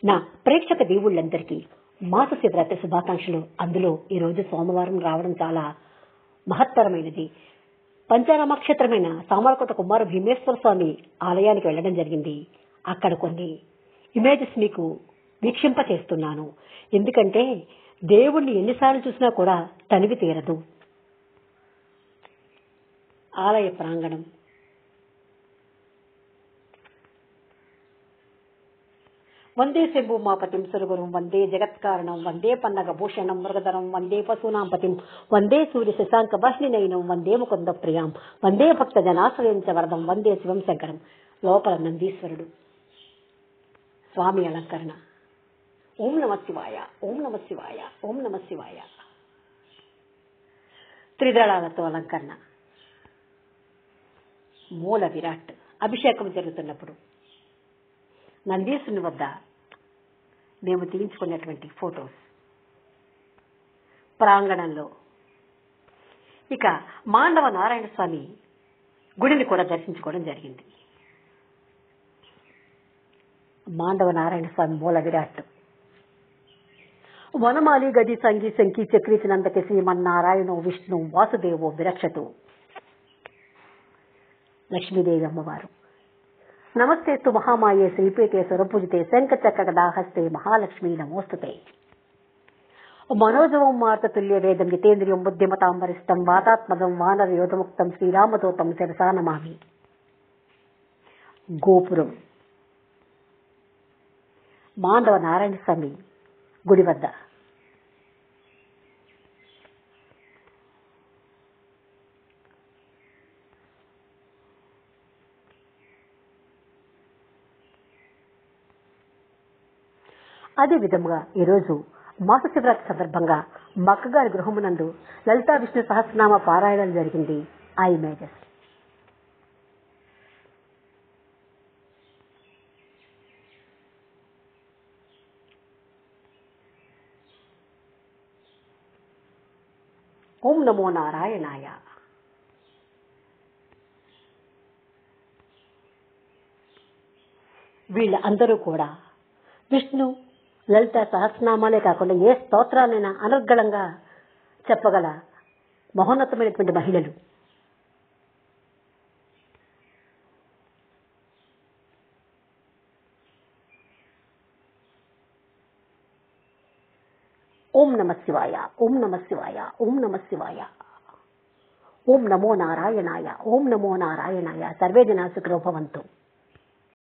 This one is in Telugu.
నా ప్రేక్షక దేవుళ్ళందరికీ మాస శివరాత్రి శుభాకాంక్షలు. అందులో ఈరోజు సోమవారం రావడం చాలా మహత్తరమైనది. పంచారామక్షేత్రమైన సామర్లకోట కుమార భీమేశ్వర స్వామి ఆలయానికి వెళ్లడం జరిగింది. అక్కడ కొన్ని ఇమేజెస్ మీకు వీక్షింపచేస్తున్నాను. ఎందుకంటే దేవుణ్ణి ఎన్నిసార్లు చూసినా కూడా తనివి తీరదు. ఆలయ ప్రాంగణం వందే శంభుమాపతిం సురగురం వందే జగత్కారణం వందే పన్నగభూషణం మృగధరం వందే పశూనాంపతిం వందే సూర్య శశాంక వాహినినయనం వందే ముకుంద ప్రియాం వందే భక్త జనాశ్రయం చ వరదం వందే శివం శంకరం. లోపల నందీశ్వరుడు. స్వామి అలంకరణ. ఓం నమ శివాయ, ఓం నమ శివాయ, ఓం నమ శివాయ. త్రిదళాలతో అలంకరణ. మూల విరాట్. అభిషేకం జరుగుతున్నప్పుడు నందీశ్వరుని వద్ద మేము తీయించుకున్నటువంటి ఫోటోస్. ప్రాంగణంలో ఇక మాండవ నారాయణ స్వామి గుడిని కూడా దర్శించుకోవడం జరిగింది. మాండవ నారాయణ స్వామి మూల విరాట్. వనమాలి గది సంగీ శంకి చక్రీతి నందకి శ్రీమన్నారాయణో విష్ణు వాసుదేవో విరక్షతు. లక్ష్మీదేవి అమ్మవారు. నమస్తేస్తు మహామాయే శ్రీపీఠే సురపూజితే శంఖచక్రగదాహస్తే మహాలక్ష్మీ నమోస్తుతే. మనోజవం మార్తతుల్య వేదం జితేంద్రియం బుద్ధిమతాం వరిష్టం వాతాత్మజం వానర యోధముక్తం శ్రీరామదూతం శిరసా నమామి. గోపురం. మాండవ నారాయణ స్వామి గుడి వద్ద అదే విధముగా ఈరోజు మాస శివరాత్రి సందర్భంగా మక్కగారి గృహమునందు లలితా విష్ణు సహస్రనామ పారాయణం జరిగింది. ఆ ఇమేజెస్. ఓం నమో నారాయణాయ. వీళ్ళ అందరూ కూడా విష్ణు లలిత సహస్రనామాలే కాకుండా ఏ స్తోత్రాలైనా అనర్గళంగా చెప్పగల మహోన్నతమైనటువంటి మహిళలు. ఓం నమ శివాయ, ఓం నమ శివాయ, ఓం నమ శివాయ. ఓం నమో నారాయణాయ, ఓం నమో నారాయణాయ. సర్వే జనా సుఖినో భవంతు.